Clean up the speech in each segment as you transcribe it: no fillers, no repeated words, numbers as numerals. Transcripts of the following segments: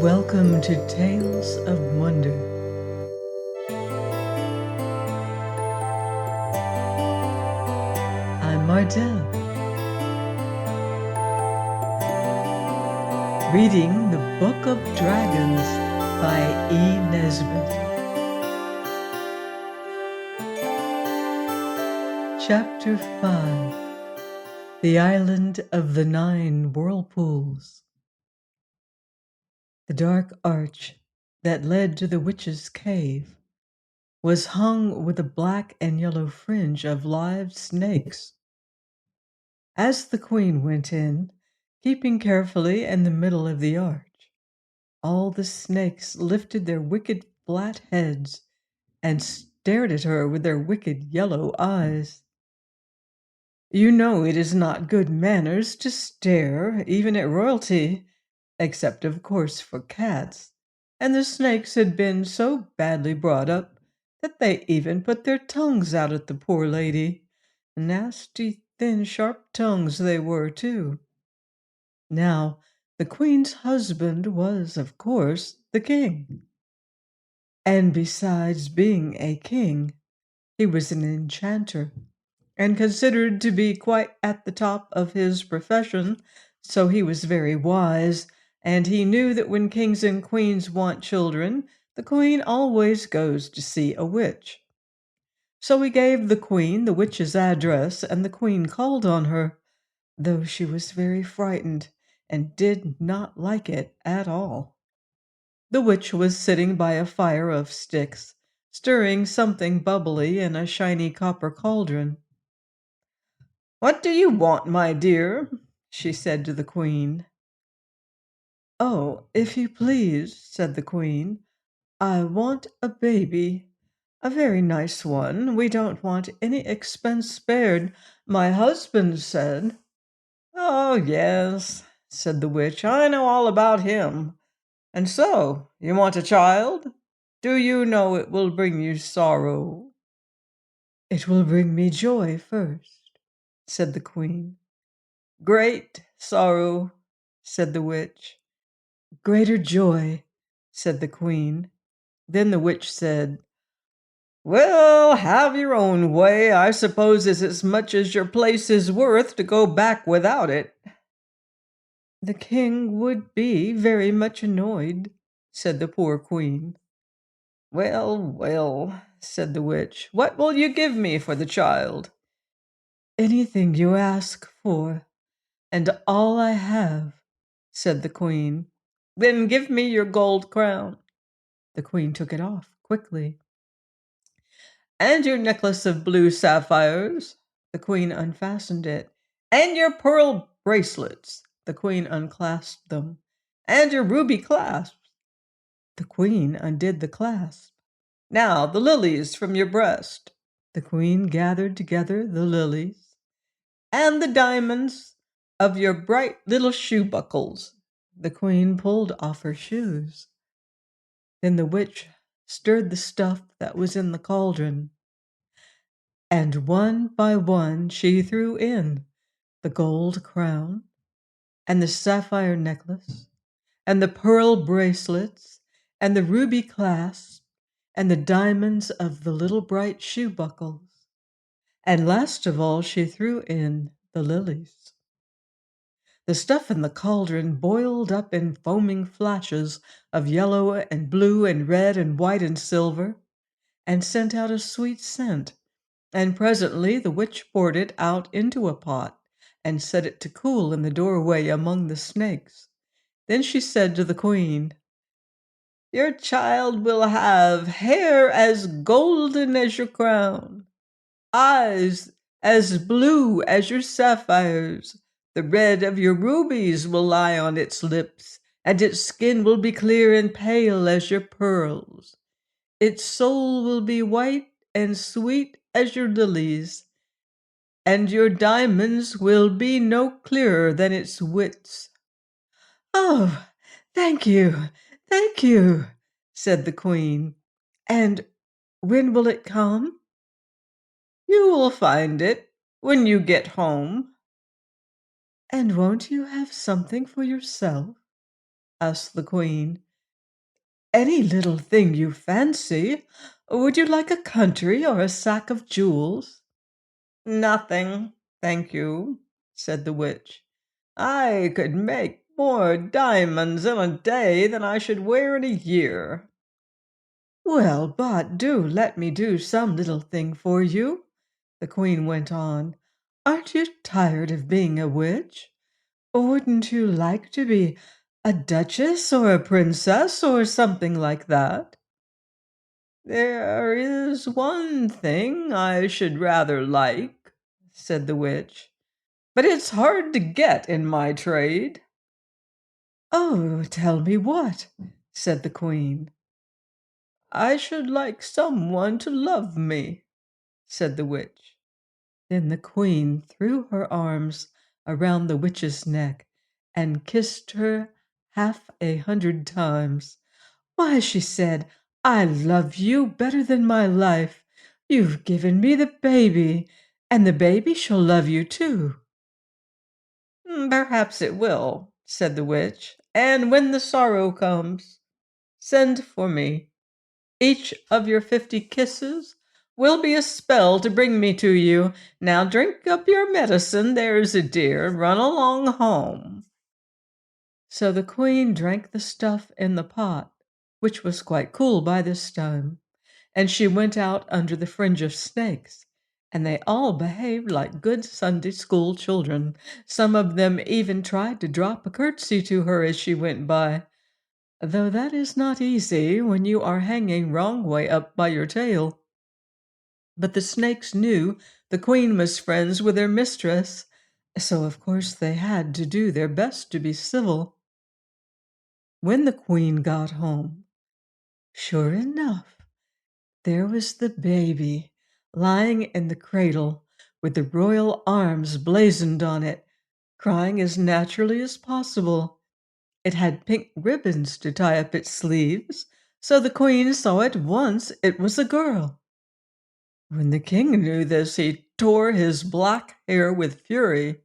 Welcome to Tales of Wonder. I'm Mardell, reading the Book of Dragons by E.Nesbit. Chapter 5: The Island of the 9 Whirlpools. The dark arch that led to the witch's cave was hung with a black and yellow fringe of live snakes. As the queen went in, keeping carefully in the middle of the arch, all the snakes lifted their wicked flat heads and stared at her with their wicked yellow eyes. You know it is not good manners to stare, even at royalty, except of course for cats, and the snakes had been so badly brought up that they even put their tongues out at the poor lady. Nasty, thin, sharp tongues they were, too. Now, the queen's husband was, of course, the king. And besides being a king, he was an enchanter, and considered to be quite at the top of his profession, so he was very wise, and he knew that when kings and queens want children, the queen always goes to see a witch. So he gave the queen the witch's address, and the queen called on her, though she was very frightened and did not like it at all. The witch was sitting by a fire of sticks, stirring something bubbly in a shiny copper cauldron. "What do you want, my dear?" she said to the queen. "Oh, if you please," said the queen, "I want a baby. A very nice one. We don't want any expense spared, my husband said." "Oh, yes," said the witch, "I know all about him. And so, you want a child? Do you know it will bring you sorrow?" "It will bring me joy first," said the queen. "Great sorrow," said the witch. "Greater joy," said the queen. Then the witch said, "Well, have your own way. I suppose it's as much as your place is worth to go back without it." "The king would be very much annoyed," said the poor queen. "Well, well," said the witch, "what will you give me for the child?" "Anything you ask for, and all I have," said the queen. "Then give me your gold crown." The queen took it off quickly. "And your necklace of blue sapphires." The queen unfastened it. "And your pearl bracelets." The queen unclasped them. "And your ruby clasps." The queen undid the clasp. "Now the lilies from your breast." The queen gathered together the lilies. "And the diamonds of your bright little shoe buckles." The queen pulled off her shoes. Then the witch stirred the stuff that was in the cauldron, and one by one she threw in the gold crown, and the sapphire necklace, and the pearl bracelets, and the ruby clasp, and the diamonds of the little bright shoe buckles. And last of all she threw in the lilies. The stuff in the cauldron boiled up in foaming flashes of yellow and blue and red and white and silver, and sent out a sweet scent. And presently the witch poured it out into a pot, and set it to cool in the doorway among the snakes. Then she said to the queen, "Your child will have hair as golden as your crown, eyes as blue as your sapphires. The red of your rubies will lie on its lips, and its skin will be clear and pale as your pearls. Its soul will be white and sweet as your lilies, and your diamonds will be no clearer than its wits." "Oh, thank you," said the queen. "And when will it come?" You will find it when you get home." "And won't you have something for yourself?" asked the Queen. "Any little thing you fancy. Would you like a country or a sack of jewels?" "Nothing, thank you," said the witch. "I could make more diamonds in a day than I should wear in a year." "Well, but do let me do some little thing for you," the Queen went on. "Aren't you tired of being a witch? Wouldn't you like to be a duchess or a princess or something like that?" "There is one thing I should rather like," said the witch, "but it's hard to get in my trade." "Oh, tell me what," said the Queen. "I should like someone to love me," said the witch. Then the Queen threw her arms around the witch's neck and kissed her 100 times. "Why," she said, "I love you better than my life. You've given me the baby, and the baby shall love you too." "Perhaps it will," said the witch, "and when the sorrow comes, send for me. Each of your 50 kisses will be a spell to bring me to you. Now drink up your medicine, there's a dear, and run along home." So the Queen drank the stuff in the pot, which was quite cool by this time, and she went out under the fringe of snakes, and they all behaved like good Sunday school children. Some of them even tried to drop a curtsy to her as she went by, though that is not easy when you are hanging wrong way up by your tail. But the snakes knew the Queen was friends with their mistress, so of course they had to do their best to be civil. When the Queen got home, sure enough, there was the baby lying in the cradle with the royal arms blazoned on it, crying as naturally as possible. It had pink ribbons to tie up its sleeves, so the Queen saw at once it was a girl. When the King knew this, he tore his black hair with fury.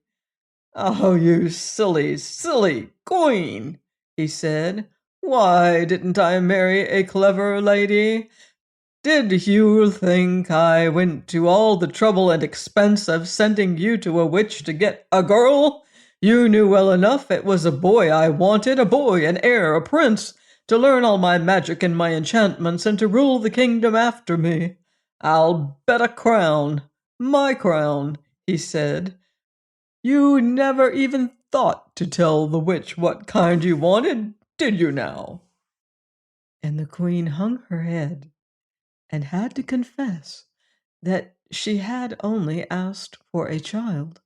"Oh, you silly, silly Queen," he said. "Why didn't I marry a clever lady? Did you think I went to all the trouble and expense of sending you to a witch to get a girl? You knew well enough it was a boy I wanted, a boy, an heir, a prince, to learn all my magic and my enchantments and to rule the kingdom after me. I'll bet a crown, my crown," he said. "You never even thought to tell the witch what kind you wanted, did you now?" And the Queen hung her head and had to confess that she had only asked for a child.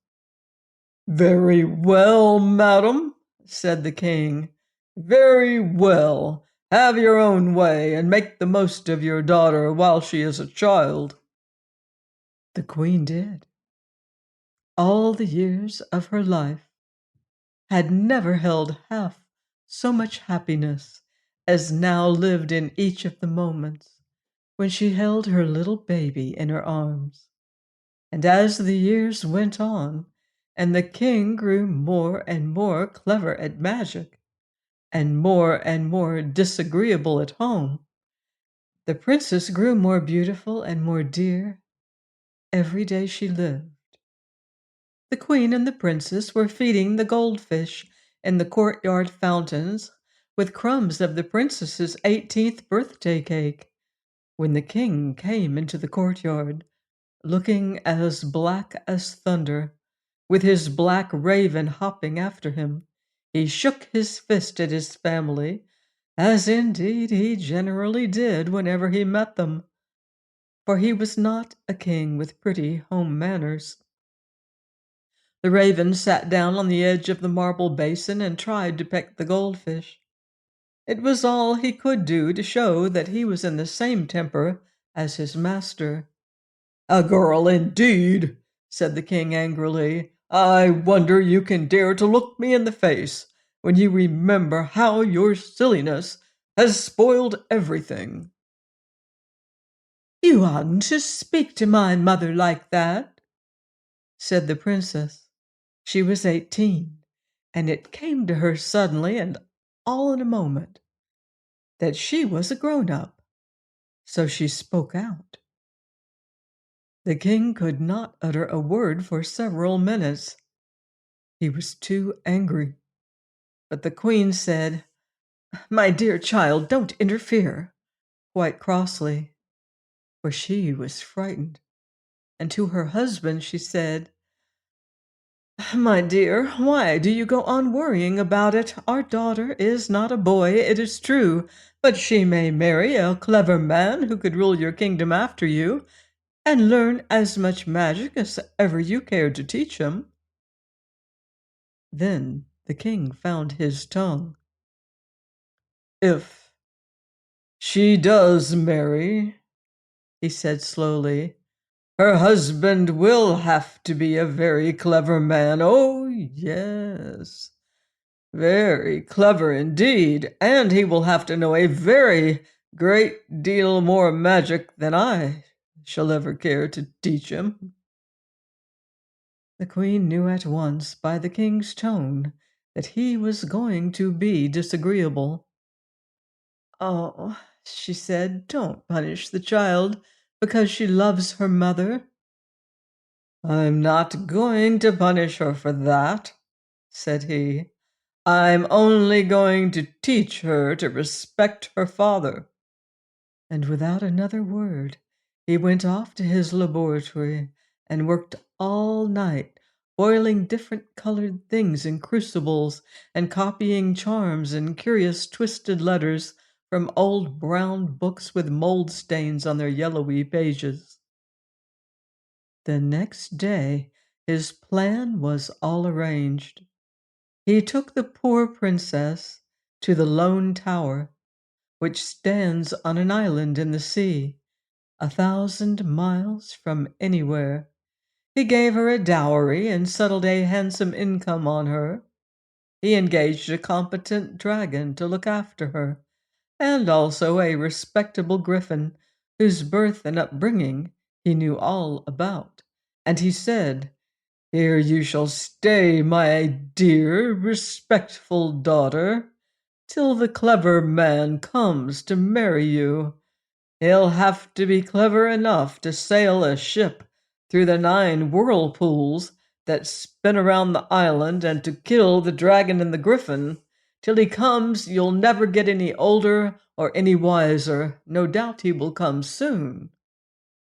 "Very well, madam," said the King. "Very well. Have your own way, and make the most of your daughter while she is a child." The Queen did. All the years of her life had never held half so much happiness as now lived in each of the moments when she held her little baby in her arms. And as the years went on, and the King grew more and more clever at magic, and more disagreeable at home, the princess grew more beautiful and more dear every day she lived. The Queen and the princess were feeding the goldfish in the courtyard fountains with crumbs of the princess's 18th birthday cake when the King came into the courtyard, looking as black as thunder, with his black raven hopping after him. He shook his fist at his family, as indeed he generally did whenever he met them, for he was not a king with pretty home manners. The raven sat down on the edge of the marble basin and tried to peck the goldfish. It was all he could do to show that he was in the same temper as his master. "A girl indeed," said the King angrily. "I wonder you can dare to look me in the face when you remember how your silliness has spoiled everything." "You oughtn't to speak to my mother like that," said the princess. She was 18, and it came to her suddenly and all in a moment that she was a grown-up, so she spoke out. The king could not utter a word for several minutes. He was too angry. But the queen said, "My dear child, don't interfere," quite crossly, for she was frightened. And to her husband she said, "My dear, why do you go on worrying about it? Our daughter is not a boy, it is true, but she may marry a clever man who could rule your kingdom after you, and learn as much magic as ever you cared to teach him." Then the king found his tongue. "If she does marry," he said slowly, "her husband will have to be a very clever man. Oh, yes, very clever indeed. And he will have to know a very great deal more magic than I shall ever care to teach him." The queen knew at once by the king's tone that he was going to be disagreeable. "Oh," she said, "don't punish the child because she loves her mother." "I'm not going to punish her for that," said he. "I'm only going to teach her to respect her father." And without another word, he went off to his laboratory and worked all night, boiling different colored things in crucibles and copying charms and curious twisted letters from old brown books with mold stains on their yellowy pages. The next day his plan was all arranged. He took the poor princess to the Lone Tower, which stands on an island in the sea, 1,000 miles from anywhere. He gave her a dowry and settled a handsome income on her. He engaged a competent dragon to look after her, and also a respectable griffin whose birth and upbringing he knew all about. And he said, "Here you shall stay, my dear, respectful daughter, till the clever man comes to marry you. He'll have to be clever enough to sail a ship through the 9 whirlpools that spin around the island and to kill the dragon and the griffin. Till he comes, you'll never get any older or any wiser. No doubt he will come soon.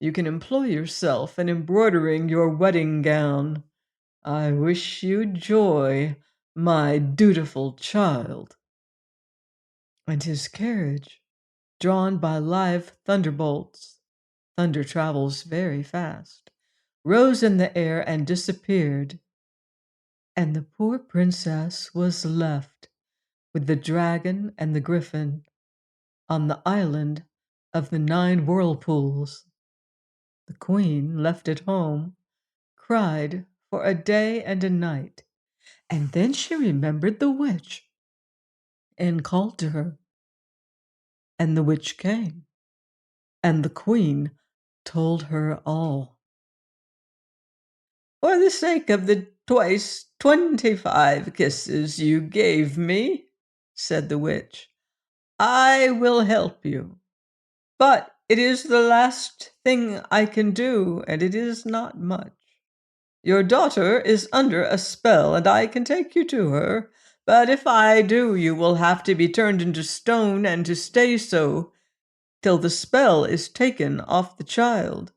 You can employ yourself in embroidering your wedding gown. I wish you joy, my dutiful child." And his carriage, drawn by live thunderbolts, thunder travels very fast, rose in the air and disappeared, and the poor princess was left with the dragon and the griffin on the island of the 9 whirlpools. The queen, left at home, cried for a day and a night, and then she remembered the witch and called to her, and the witch came, and the queen told her all. "For the sake of the twice 25 kisses you gave me," said the witch, "I will help you. But it is the last thing I can do, and it is not much. Your daughter is under a spell, and I can take you to her. But if I do, you will have to be turned into stone and to stay so till the spell is taken off the child."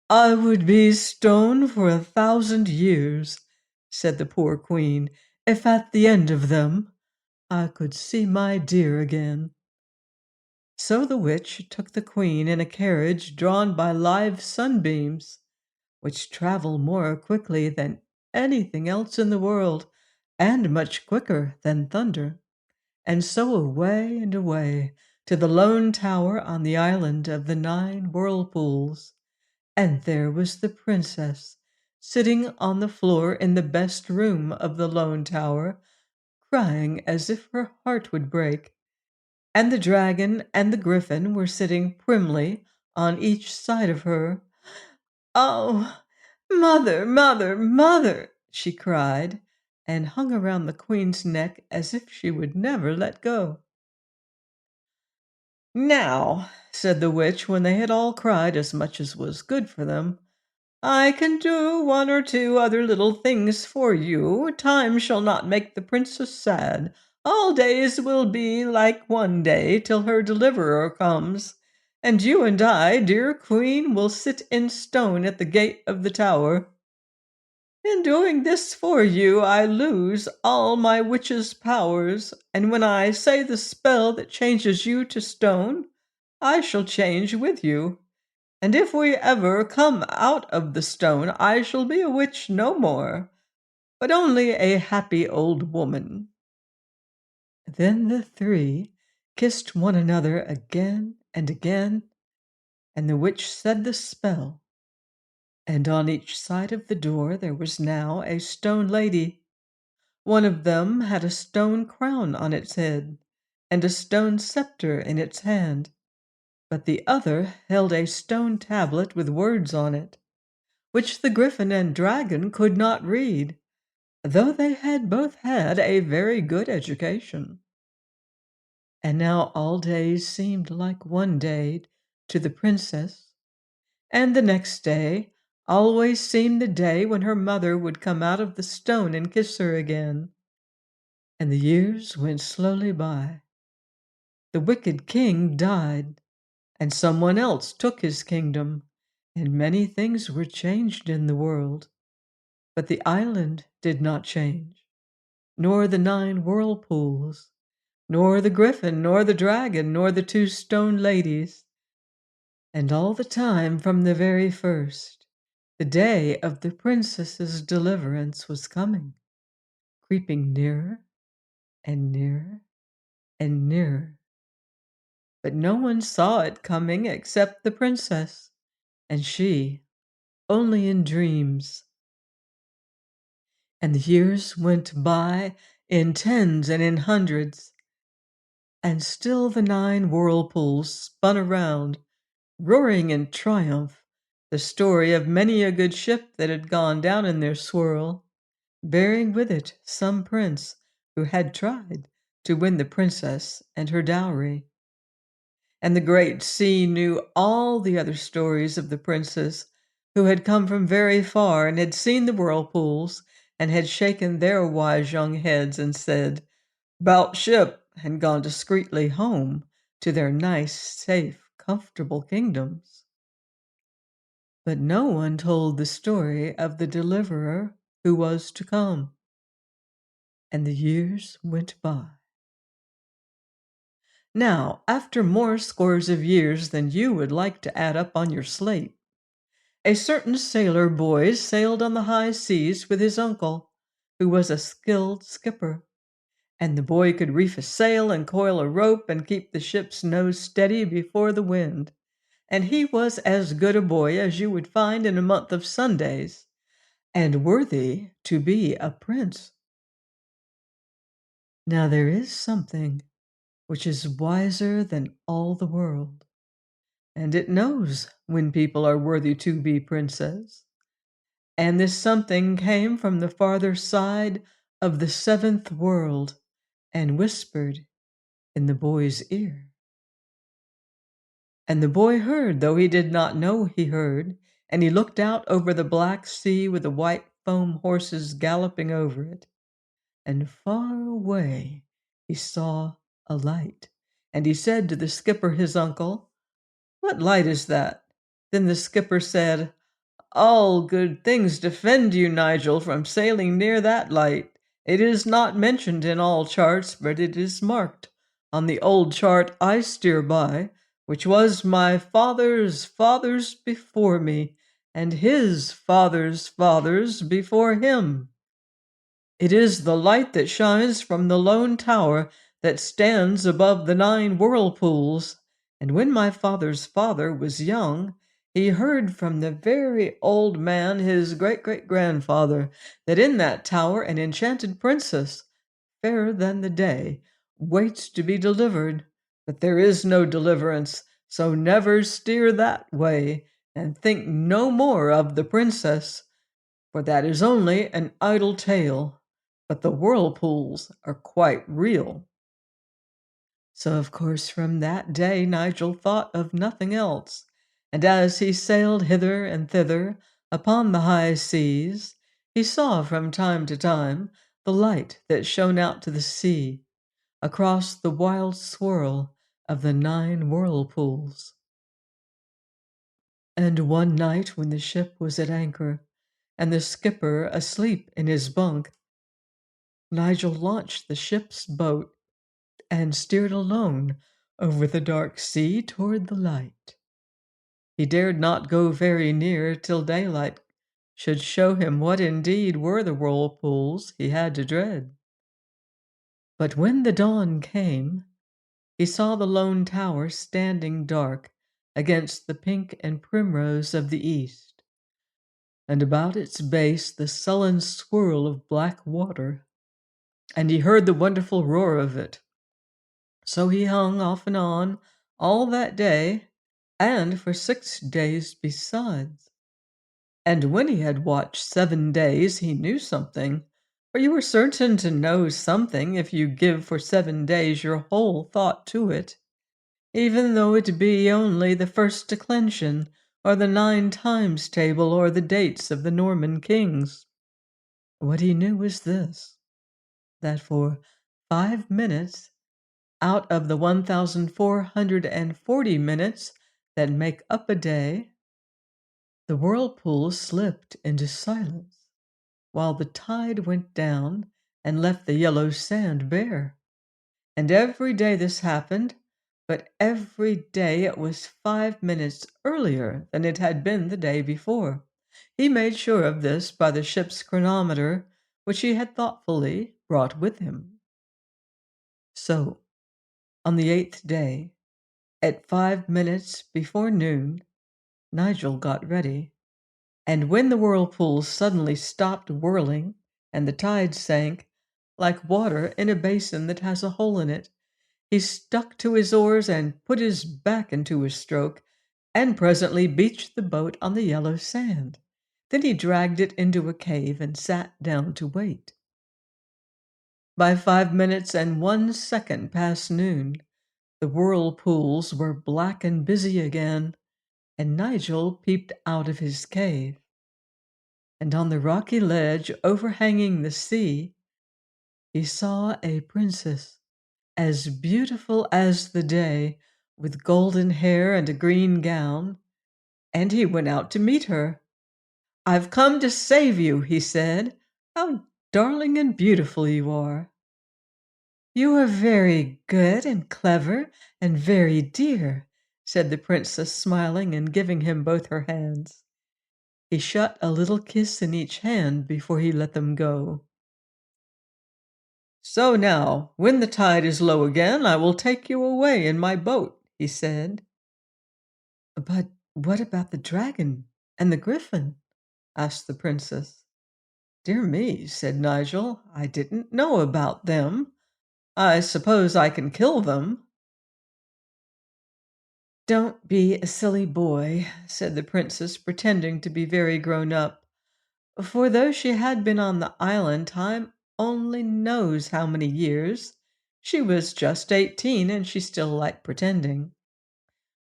"I would be stone for 1,000 years," said the poor queen, "if at the end of them I could see my dear again." So the witch took the queen in a carriage drawn by live sunbeams, which travel more quickly than anything else in the world, and much quicker than thunder, and so away and away to the lone tower on the island of the 9 whirlpools. And there was the princess, sitting on the floor in the best room of the lone tower, crying as if her heart would break. And the dragon and the griffin were sitting primly on each side of her. "Oh, mother, mother, mother!" she cried, and hung around the Queen's neck as if she would never let go. "Now," said the witch, when they had all cried as much as was good for them, "I can do one or two other little things for you. Time shall not make the princess sad. All days will be like one day till her deliverer comes. And you and I, dear Queen, will sit in stone at the gate of the tower. In doing this for you, I lose all my witch's powers, and when I say the spell that changes you to stone, I shall change with you. And if we ever come out of the stone, I shall be a witch no more, but only a happy old woman." Then the three kissed one another again and again, and the witch said the spell, and on each side of the door there was now a stone lady. One of them had a stone crown on its head, and a stone scepter in its hand, but the other held a stone tablet with words on it, which the Griffin and Dragon could not read, though they had both had a very good education. And now all days seemed like one day to the Princess, and the next day always seemed the day when her mother would come out of the stone and kiss her again. And the years went slowly by. The wicked king died, and someone else took his kingdom, and many things were changed in the world. But the island did not change, nor the 9 whirlpools, nor the griffin, nor the dragon, nor the 2 stone ladies. And all the time from the very first, the day of the princess's deliverance was coming, creeping nearer and nearer and nearer. But no one saw it coming except the princess, and she only in dreams. And the years went by in tens and in hundreds, and still the 9 whirlpools spun around, roaring in triumph, the story of many a good ship that had gone down in their swirl, bearing with it some prince who had tried to win the princess and her dowry. And the great sea knew all the other stories of the princes who had come from very far and had seen the whirlpools and had shaken their wise young heads and said, "'Bout ship," and gone discreetly home to their nice, safe, comfortable kingdoms. But no one told the story of the deliverer who was to come. And the years went by. Now, after more scores of years than you would like to add up on your slate, a certain sailor boy sailed on the high seas with his uncle, who was a skilled skipper. And the boy could reef a sail and coil a rope and keep the ship's nose steady before the wind. And he was as good a boy as you would find in a month of Sundays, and worthy to be a prince. Now there is something which is wiser than all the world, and it knows when people are worthy to be princes. And this something came from the farther side of the 7th world and whispered in the boy's ear. And the boy heard, though he did not know he heard, and he looked out over the black sea with the white foam horses galloping over it. And far away he saw a light, and he said to the skipper his uncle, "What light is that?" Then the skipper said, "All good things defend you, Nigel, from sailing near that light. It is not mentioned in all charts, but it is marked on the old chart I steer by, which was my father's fathers before me, and his father's fathers before him. It is the light that shines from the lone tower that stands above the 9 whirlpools. And when my father's father was young, he heard from the very old man, his great-great-grandfather, that in that tower an enchanted princess, fairer than the day, waits to be delivered. But there is no deliverance, So never steer that way, and think no more of the princess, for that is only an idle tale, but the whirlpools are quite real." So, of course, from that day Nigel thought of nothing else, and as he sailed hither and thither upon the high seas, he saw from time to time the light that shone out to the sea, across the wild swirl of the 9 whirlpools. And one night when the ship was at anchor, and the skipper asleep in his bunk, Nigel launched the ship's boat and steered alone over the dark sea toward the light. He dared not go very near till daylight should show him what indeed were the whirlpools he had to dread. But when the dawn came, he saw the lone tower standing dark against the pink and primrose of the east, and about its base the sullen swirl of black water, and he heard the wonderful roar of it. So he hung off and on all that day, and for 6 days besides. And when he had watched 7 days, he knew something, for you are certain to know something if you give for 7 days your whole thought to it, even though it be only the first declension, or the 9 times table, or the dates of the Norman kings. What he knew was this, that for 5 minutes out of the 1,440 minutes that make up a day, the whirlpool slipped into silence, while the tide went down and left the yellow sand bare. And every day this happened, but every day it was 5 minutes earlier than it had been the day before. He made sure of this by the ship's chronometer, which he had thoughtfully brought with him. So, on the 8th day, at 5 minutes before noon, Nigel got ready, and when the whirlpool suddenly stopped whirling and the tide sank, like water in a basin that has a hole in it, he stuck to his oars and put his back into his stroke, and presently beached the boat on the yellow sand. Then he dragged it into a cave and sat down to wait. By 5 minutes and 1 second past noon, the whirlpools were black and busy again, and Nigel peeped out of his cave. And on the rocky ledge overhanging the sea, he saw a princess, as beautiful as the day, with golden hair and a green gown, and he went out to meet her. "I've come to save you," he said. "How darling and beautiful you are." "You are very good and clever and very dear," said the princess, smiling and giving him both her hands. He shut a little kiss in each hand before he let them go. "So now, when the tide is low again, I will take you away in my boat," he said. "But what about the dragon and the griffin?" asked the princess. "Dear me," said Nigel, "I didn't know about them. I suppose I can kill them." "Don't be a silly boy," said the princess, pretending to be very grown up, for though she had been on the island time only knows how many years, she was just 18 and she still liked pretending.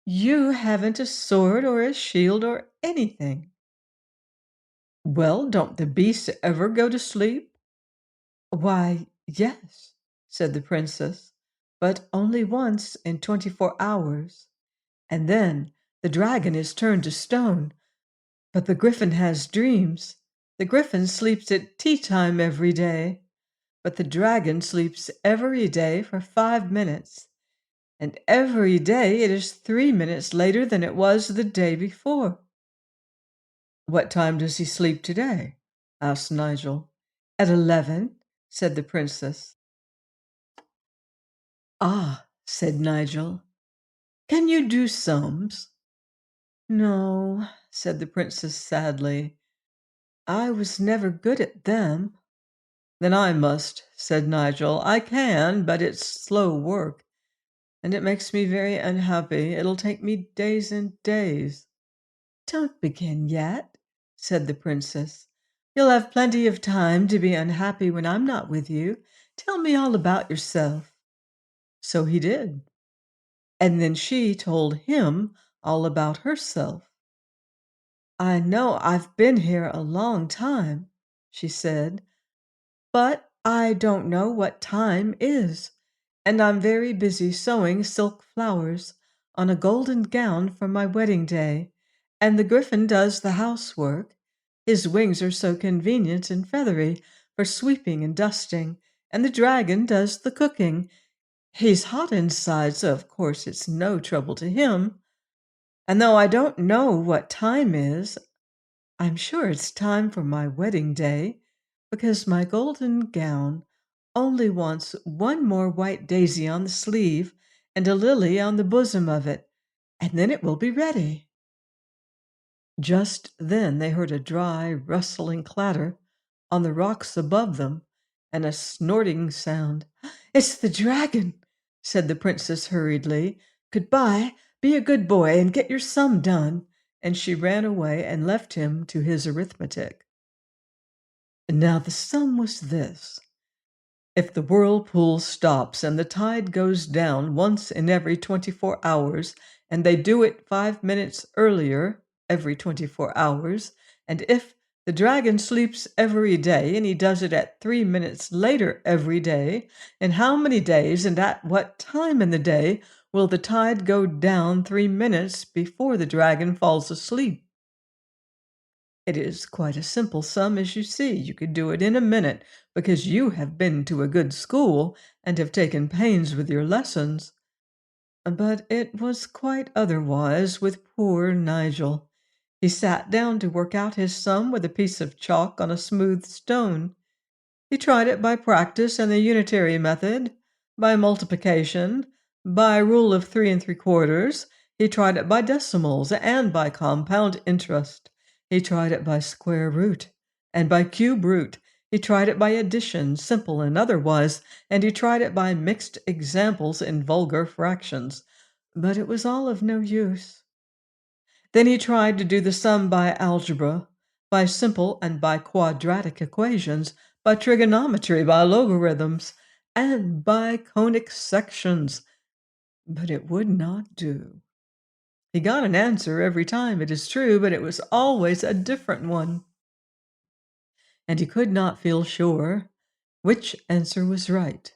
"You haven't a sword or a shield or anything." "Well, don't the beasts ever go to sleep?" "Why, yes," said the princess, "but only once in 24 hours. And then the dragon is turned to stone. But the griffin has dreams. The griffin sleeps at tea time every day. But the dragon sleeps every day for 5 minutes. And every day it is 3 minutes later than it was the day before." "What time does he sleep today?" asked Nigel. "At 11," said the princess. "Ah," said Nigel. "Can you do sums?" "No," said the princess sadly. "I was never good at them." "Then I must," said Nigel. "I can, but it's slow work. and it makes me very unhappy. It'll take me days and days." "Don't begin yet," said the princess. "You'll have plenty of time to be unhappy when I'm not with you. Tell me all about yourself." So he did. And then she told him all about herself. "I know I've been here a long time," she said, "but I don't know what time is, and I'm very busy sewing silk flowers on a golden gown for my wedding day, and the griffin does the housework. His wings are so convenient and feathery for sweeping and dusting, and the dragon does the cooking. He's hot inside, so of course it's no trouble to him. And though I don't know what time is, I'm sure it's time for my wedding day, because my golden gown only wants one more white daisy on the sleeve and a lily on the bosom of it, and then it will be ready." Just then they heard a dry, rustling clatter on the rocks above them and a snorting sound. "It's the dragon," said the princess hurriedly. "Goodbye. Be a good boy and get your sum done." And she ran away and left him to his arithmetic. Now the sum was this: if the whirlpool stops and the tide goes down once in every 24 hours, and they do it 5 minutes earlier every 24 hours, and if the dragon sleeps every day and he does it at 3 minutes later every day, in how many days and at what time in the day will the tide go down 3 minutes before the dragon falls asleep? It is quite a simple sum, as you see. You could do it in a minute because you have been to a good school and have taken pains with your lessons. But it was quite otherwise with poor Nigel. He sat down to work out his sum with a piece of chalk on a smooth stone. He tried it by practice and the unitary method, by multiplication, by rule of 3 3/4. He tried it by decimals and by compound interest. He tried it by square root and by cube root. He tried it by addition, simple and otherwise, and he tried it by mixed examples in vulgar fractions. But it was all of no use. Then he tried to do the sum by algebra, by simple and by quadratic equations, by trigonometry, by logarithms, and by conic sections, but it would not do. He got an answer every time, it is true, but it was always a different one, and he could not feel sure which answer was right.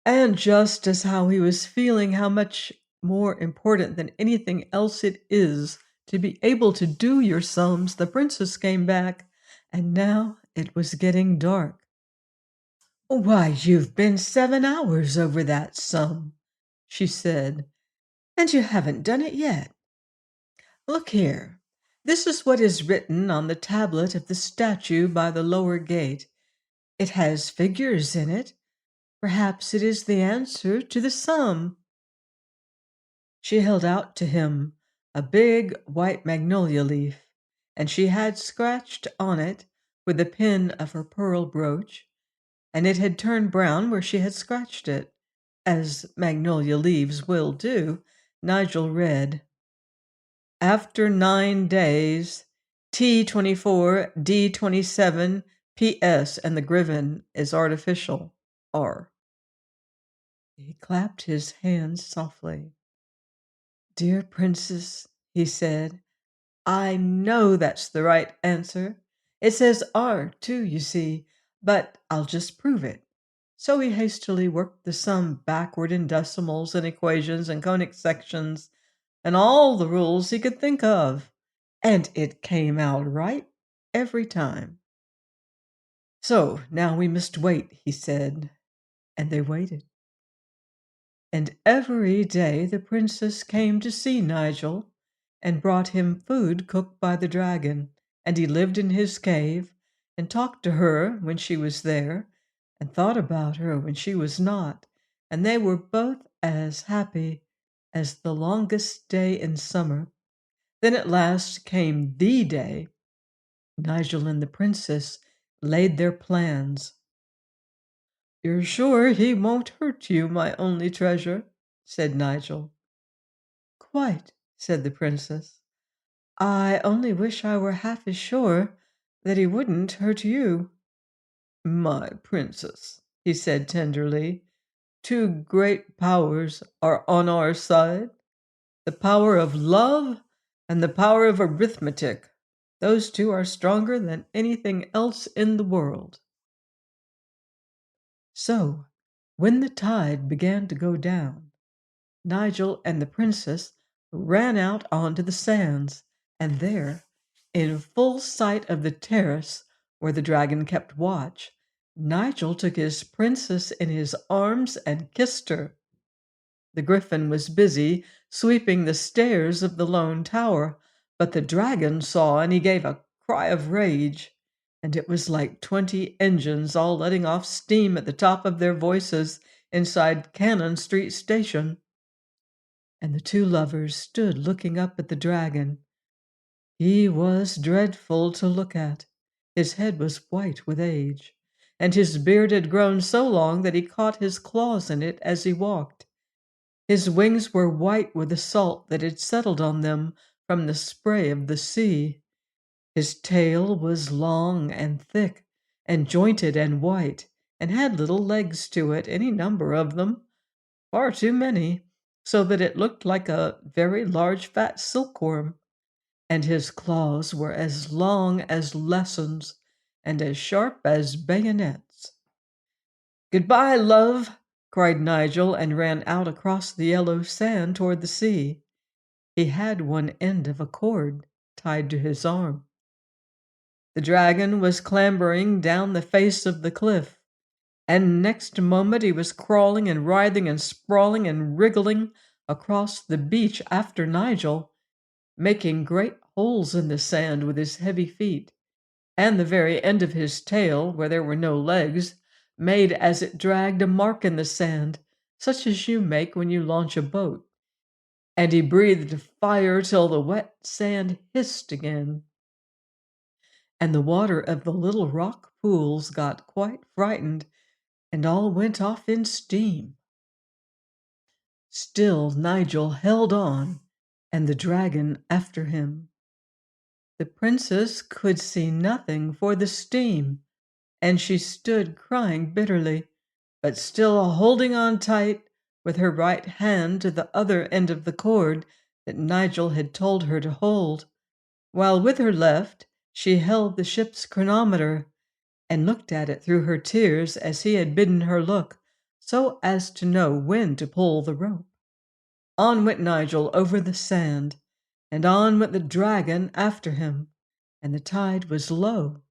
And just as how he was feeling how much more important than anything else it is to be able to do your sums, the princess came back, and now it was getting dark. "Why, you've been 7 hours over that sum," she said, "and you haven't done it yet. Look here. This is what is written on the tablet of the statue by the lower gate. It has figures in it. Perhaps it is the answer to the sum." She held out to him a big white magnolia leaf, and she had scratched on it with the pin of her pearl brooch, and it had turned brown where she had scratched it, as magnolia leaves will do. Nigel read, "After 9 days, T24, D27, PS, and the griffin is artificial. R." He clapped his hands softly. "Dear princess," he said, "I know that's the right answer. It says R, too, you see, but I'll just prove it." So he hastily worked the sum backward in decimals and equations and conic sections and all the rules he could think of, and it came out right every time. "So now we must wait," he said, and they waited. And every day the princess came to see Nigel and brought him food cooked by the dragon, and he lived in his cave and talked to her when she was there and thought about her when she was not, and they were both as happy as the longest day in summer. Then at last came the day. Nigel and the princess laid their plans. "You're sure he won't hurt you, my only treasure?" said Nigel. "Quite," said the princess. "I only wish I were half as sure that he wouldn't hurt you." "My princess," he said tenderly, "two great powers are on our side, the power of love and the power of arithmetic. Those two are stronger than anything else in the world." So, when the tide began to go down, Nigel and the princess ran out onto the sands, and there, in full sight of the terrace where the dragon kept watch, Nigel took his princess in his arms and kissed her. The griffin was busy sweeping the stairs of the lone tower, but the dragon saw and he gave a cry of rage, and it was like 20 engines all letting off steam at the top of their voices inside Cannon Street Station. And the two lovers stood looking up at the dragon. He was dreadful to look at. His head was white with age, and his beard had grown so long that he caught his claws in it as he walked. His wings were white with the salt that had settled on them from the spray of the sea. His tail was long and thick, and jointed and white, and had little legs to it, any number of them, far too many, so that it looked like a very large fat silkworm. And his claws were as long as lessons and as sharp as bayonets. "Goodbye, love!" cried Nigel, and ran out across the yellow sand toward the sea. He had one end of a cord tied to his arm. The dragon was clambering down the face of the cliff, and next moment he was crawling and writhing and sprawling and wriggling across the beach after Nigel, making great holes in the sand with his heavy feet, and the very end of his tail, where there were no legs, made as it dragged a mark in the sand, such as you make when you launch a boat. And he breathed fire till the wet sand hissed again. And the water of the little rock pools got quite frightened, and all went off in steam. Still Nigel held on, and the dragon after him. The princess could see nothing for the steam, and she stood crying bitterly, but still holding on tight with her right hand to the other end of the cord that Nigel had told her to hold, while with her left she held the ship's chronometer and looked at it through her tears as he had bidden her look, so as to know when to pull the rope. On went Nigel over the sand, and on went the dragon after him, and the tide was low,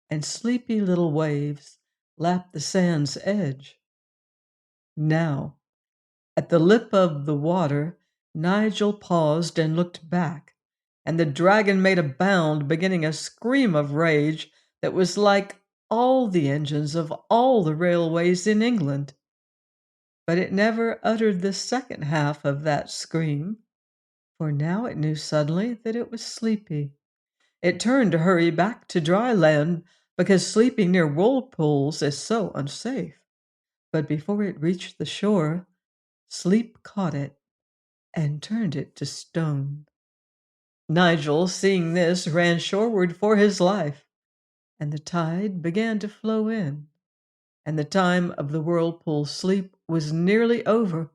and sleepy little waves lapped the sand's edge. Now, at the lip of the water, Nigel paused and looked back, and the dragon made a bound, beginning a scream of rage that was like all the engines of all the railways in England. But it never uttered the second half of that scream, for now it knew suddenly that it was sleepy. It turned to hurry back to dry land because sleeping near whirlpools is so unsafe. But before it reached the shore, sleep caught it and turned it to stone. Nigel, seeing this, ran shoreward for his life, and the tide began to flow in, and the time of the whirlpool's sleep was nearly over,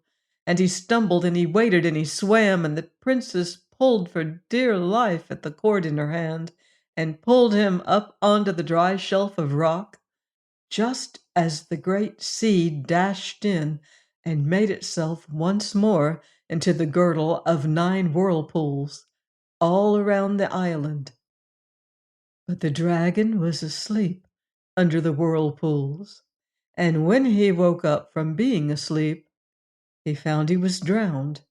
and he stumbled and he waded and he swam, and the princess pulled for dear life at the cord in her hand and pulled him up onto the dry shelf of rock, just as the great sea dashed in and made itself once more into the girdle of 9 whirlpools all around the island. But the dragon was asleep under the whirlpools, and when he woke up from being asleep, he found he was drowned.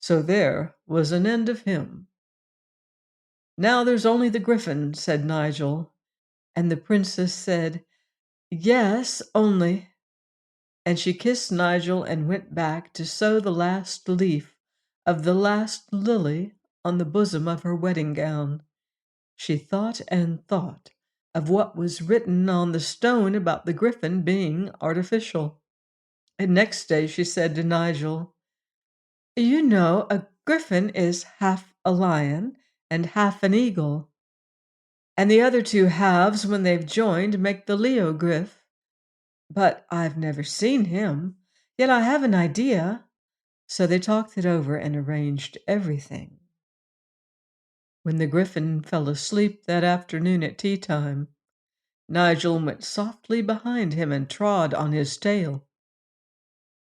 So there was an end of him. "Now there's only the griffin," said Nigel, and the princess said, "Yes, only," and she kissed Nigel and went back to sew the last leaf of the last lily on the bosom of her wedding gown. She thought and thought of what was written on the stone about the griffin being artificial. And next day she said to Nigel, "You know, a griffin is half a lion and half an eagle, and the other two halves, when they've joined, make the Leo griff. But I've never seen him, yet I have an idea." So they talked it over and arranged everything. When the griffin fell asleep that afternoon at tea time, Nigel went softly behind him and trod on his tail.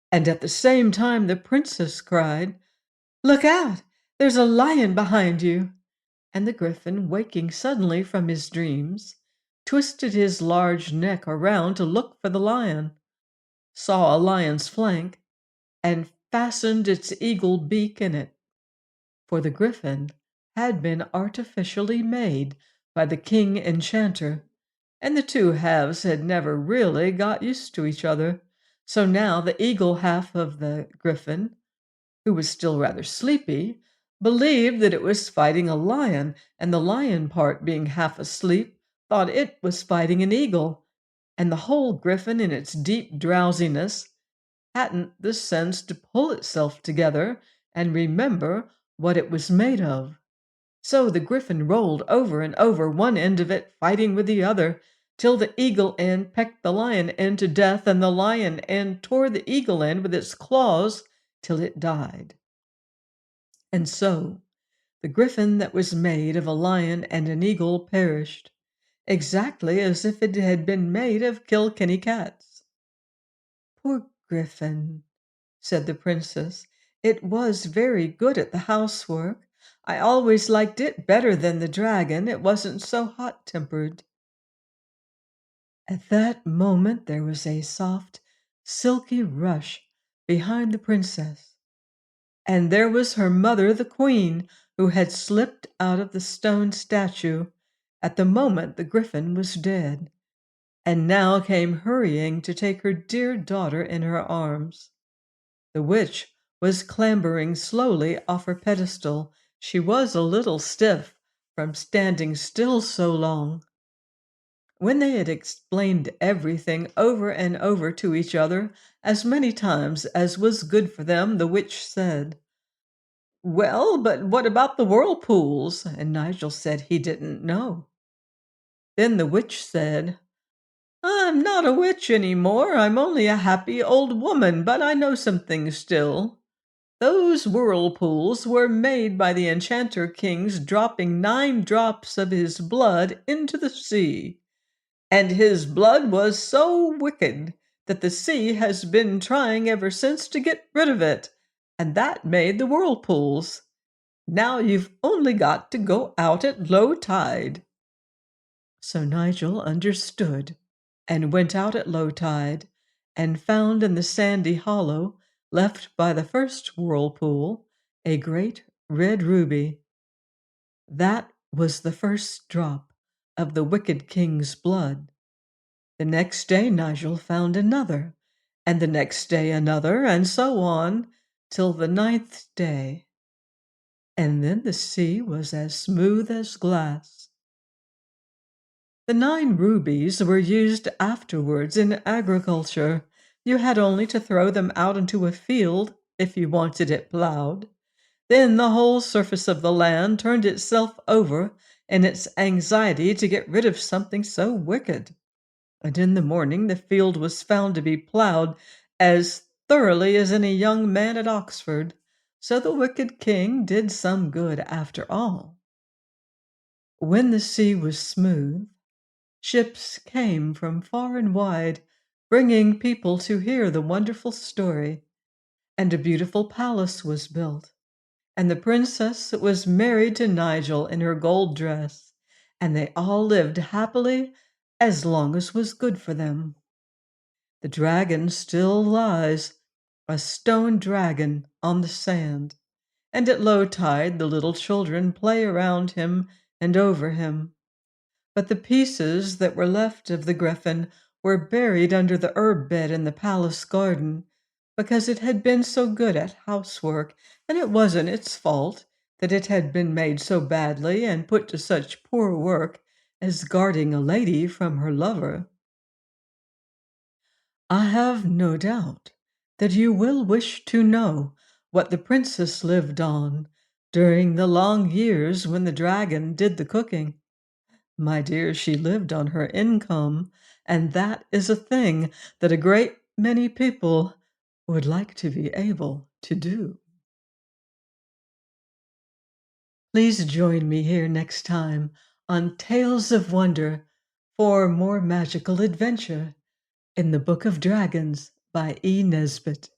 And at the same time the princess cried, "Look out! There's a lion behind you!" And the griffin, waking suddenly from his dreams, twisted his large neck around to look for the lion, saw a lion's flank, and fastened its eagle beak in it. For the griffin had been artificially made by the king Enchanter, and the two halves had never really got used to each other. So now the eagle half of the griffin, who was still rather sleepy, believed that it was fighting a lion, and the lion part, being half asleep, thought it was fighting an eagle, and the whole griffin, in its deep drowsiness, hadn't the sense to pull itself together and remember what it was made of. So the griffin rolled over and over, one end of it fighting with the other, till the eagle end pecked the lion end to death, and the lion end tore the eagle end with its claws till it died. And so the griffin that was made of a lion and an eagle perished, exactly as if it had been made of Kilkenny cats. "Poor griffin," said the princess. "It was very good at the housework. I always liked it better than the dragon. It wasn't so hot-tempered." At that moment there was a soft, silky rush behind the princess, and there was her mother, the queen, who had slipped out of the stone statue at the moment the griffin was dead, and now came hurrying to take her dear daughter in her arms. The witch was clambering slowly off her pedestal. She was a little stiff from standing still so long. When they had explained everything over and over to each other as many times as was good for them, the witch said, "Well, but what about the whirlpools?" And Nigel said he didn't know. Then the witch said, "I'm not a witch any more. I'm only a happy old woman, but I know some things still. Those whirlpools were made by the Enchanter King's dropping 9 drops of his blood into the sea. And his blood was so wicked that the sea has been trying ever since to get rid of it, and that made the whirlpools. Now you've only got to go out at low tide." So Nigel understood and went out at low tide and found in the sandy hollow left by the first whirlpool a great red ruby. That was the first drop of the wicked king's blood. The next day Nigel found another, and the next day another, and so on till the 9th day. And then the sea was as smooth as glass. The 9 rubies were used afterwards in agriculture. You had only to throw them out into a field if you wanted it plowed. Then the whole surface of the land turned itself over in its anxiety to get rid of something so wicked. And in the morning the field was found to be plowed as thoroughly as any young man at Oxford. So the wicked king did some good after all. When the sea was smooth, ships came from far and wide, bringing people to hear the wonderful story, and a beautiful palace was built, and the princess was married to Nigel in her gold dress, and they all lived happily as long as was good for them. The dragon still lies, a stone dragon on the sand, and at low tide the little children play around him and over him. But the pieces that were left of the griffin were buried under the herb bed in the palace garden, because it had been so good at housework, and it wasn't its fault that it had been made so badly and put to such poor work as guarding a lady from her lover. I have no doubt that you will wish to know what the princess lived on during the long years when the dragon did the cooking. My dear, she lived on her income, and that is a thing that a great many people would like to be able to do. Please join me here next time on Tales of Wonder for more magical adventure in the Book of Dragons by E. Nesbit.